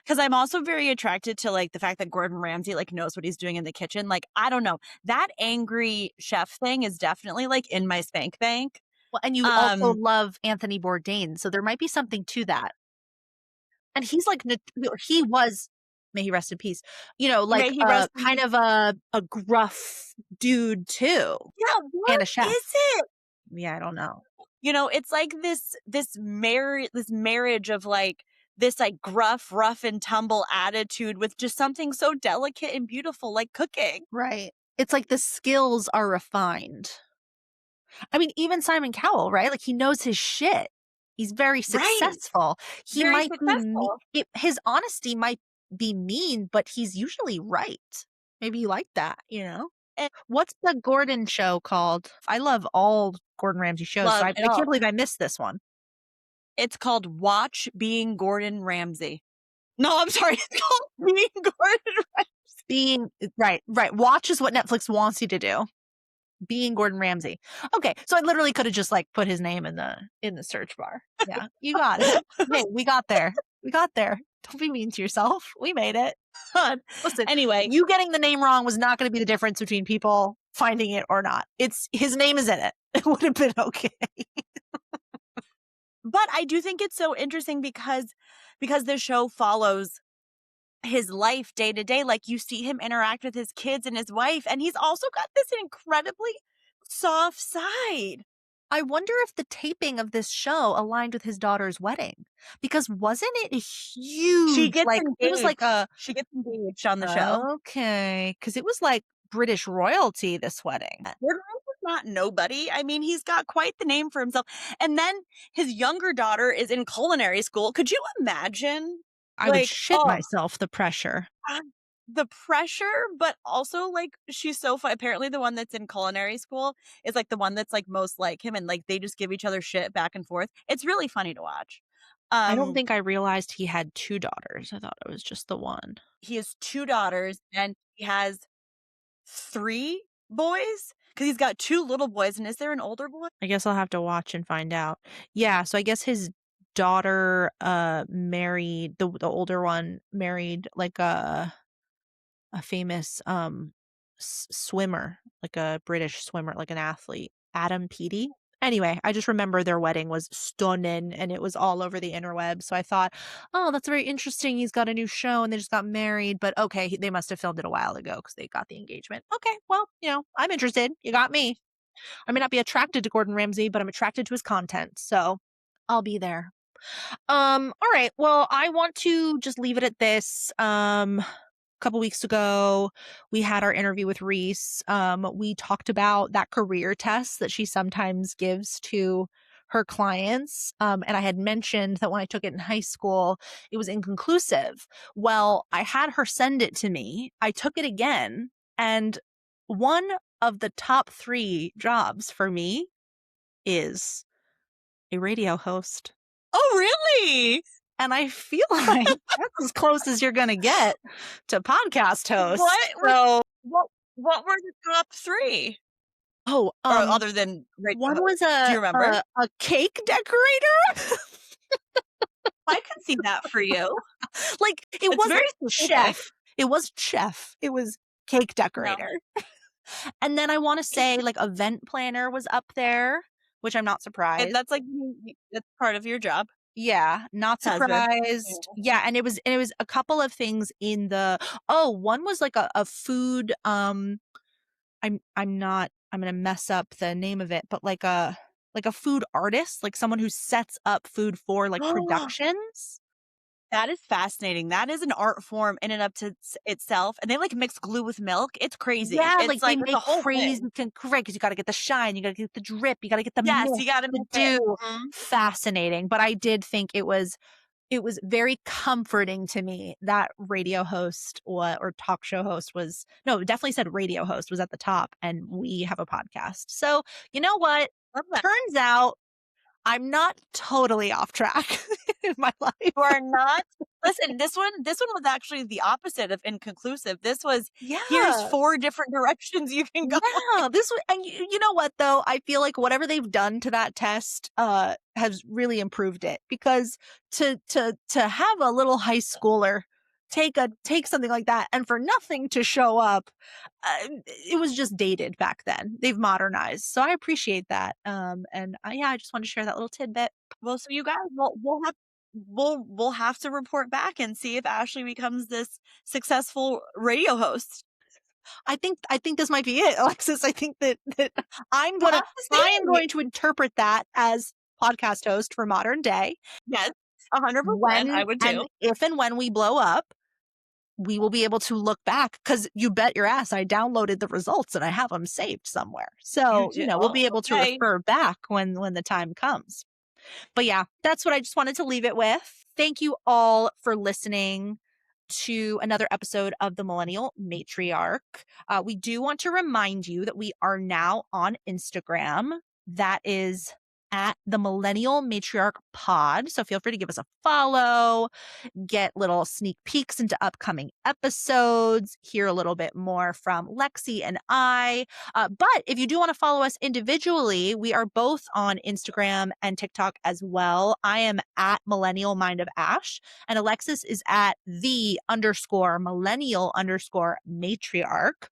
Because I'm also very attracted to like the fact that Gordon Ramsay like knows what he's doing in the kitchen. Like, I don't know. That angry chef thing is definitely like in my spank bank. Well, and you also Um, love Anthony Bourdain, so there might be something to that. And he's like he was, may he rest in peace, may like he rest in kind peace. of a gruff dude too, Yeah, and what a chef. is it? Yeah, I don't know. It's like this marriage of like this like gruff, rough and tumble attitude with just something so delicate and beautiful like cooking. Right. It's like the skills are refined. I mean, even Simon Cowell, right? Like he knows his shit. He's very Right. successful. He Very might be successful. his honesty might be mean, but he's usually right. Maybe you like that? And What's the Gordon show called? I love all Gordon Ramsay shows, so love I it can't all. believe I missed this one. It's called Watch Being Gordon Ramsay. No, I'm sorry. It's called Being Gordon Ramsay. Being right, right. Watch is what Netflix wants you to do. Being Gordon Ramsay. Okay, so I literally could have just like put his name in the search bar. Yeah, you got it. Hey, we got there. We got there. Don't be mean to yourself. We made it. Listen, Anyway, you getting the name wrong was not going to be the difference between people finding it or not. It's his name is in it. It would have been okay. but I do think it's so interesting because the show follows his life day to day. Like you see him interact with his kids and his wife, and he's also got this incredibly soft side. I wonder if the taping of this show aligned with his daughter's wedding because wasn't it a She huge gets like it was like engaged. a She gets engaged on the show. okay, because it was like British royalty, this wedding. Gordon Ramsay's not nobody. I mean, he's got quite the name for himself. And then his younger daughter is in culinary school. Could you imagine? I would Like, shit myself, the pressure. uh, the pressure, but also like she's so fun. Apparently, the one that's in culinary school is like the one that's like most like him, and like they just give each other shit back and forth. It's really funny to watch. I don't Um, think I realized he had 2 daughters. I thought it was just the one. he has two daughters, and he has three boys because he's got two little boys. And is there an older boy? I guess I'll have to watch and find out. Yeah, so I guess his daughter, married the older one married like a famous swimmer, like a British swimmer, like an athlete, Adam Peaty. Anyway, I just remember their wedding was stunning and it was all over the interweb. So I thought, oh, that's very interesting. He's got a new show and they just got married. But okay, they must have filmed it a while ago because they got the engagement. Okay, well, I'm interested. You got me. I may not be attracted to Gordon Ramsay, but I'm attracted to his content. So I'll be there. All right. Well, I want to just leave it at this. Couple weeks ago, we had our interview with Reese. We talked about that career test that she sometimes gives to her clients. And I had mentioned that when I took it in high school, it was inconclusive. Well, I had her send it to me. I took it again, and one of the top 3 jobs for me is a radio host. Oh, really? And I feel like that's as close as you're gonna get to podcast host. What was So what what were the top 3? oh, Or other than radio one host? was Do a you remember? a cake decorator. I could see that for you. Like, it It's wasn't very specific. chef. It wasn't chef. It was cake No. decorator. And then I wanna say, like, event planner was up there, which I'm not And surprised. that's like that's part of your job. Yeah, not Has been. surprised. Yeah. Yeah, and it was a couple of things in the one was like a food, I'm not I'm gonna mess up the name of it, but like a food artist, like someone who sets up food for, like, productions. That is fascinating. That is an art form in and up to itself, and they, like, mix glue with milk. It's crazy. Yeah, It's like, they like it's a make whole crazy thing. correct, 'cause you gotta get the shine, you gotta get the drip, you gotta get the Yes, mist, you gotta the mix it. dew. Mhm. Fascinating, but I did think it was very comforting to me that radio host or talk show host was no, it definitely said radio host was at the top, and we have a podcast. So, you know what? Love that. Turns out I'm not totally off track in my life. You are not listen, this one was actually the opposite of inconclusive. This was, "Here's Yeah. 4 different directions you can go." Yeah, this was and you know what though? I feel like whatever they've done to that test, has really improved it because to have a little high schooler take something like that and for nothing to show up, it was just dated back then. They've modernized, so I appreciate that, and, yeah, I just wanted to share that little tidbit. Well, so you guys, we'll have to report back and see if Ashley becomes this successful radio host. I think this might be it, Alexis. I think that We'll have to I am see. going to interpret that as podcast host for modern day. Yes, 100%, I When would and too. if and when we blow up, we will be able to look back because you bet your ass I downloaded the results and I have them saved somewhere. You So, do we'll be oh, able to okay. refer back when the time comes. But yeah, that's what I just wanted to leave it with. Thank you all for listening to another episode of the Millennial Matriarch. We do want to remind you that we are now on Instagram. That is at the Millennial Matriarch Pod. So feel free to give us a follow, get little sneak peeks into upcoming episodes, hear a little bit more from Lexi and I. But if you do want to follow us individually, we are both on Instagram and TikTok as well. I am at Millennial Mind of Ash, and Alexis is at the _ millennial _ matriarch.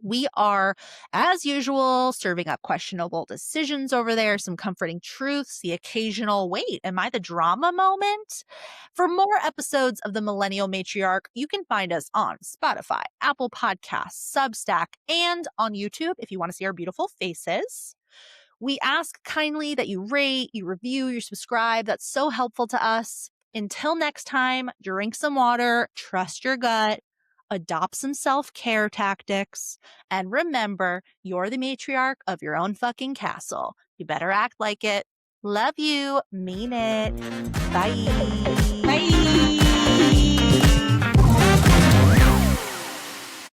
We are, as usual, serving up questionable decisions over there, some comforting truths, the occasional, wait, am I the drama moment? For more episodes of the Millennial Matriarch, you can find us on Spotify, Apple Podcasts, Substack, and on YouTube if you want to see our beautiful faces. We ask kindly that you rate, you review, you subscribe. That's so helpful to us. Until next time, drink some water, trust your gut, adopt some self-care tactics, and remember, you're the matriarch of your own fucking castle. You better act like it. Love you. Mean it. Bye. Bye.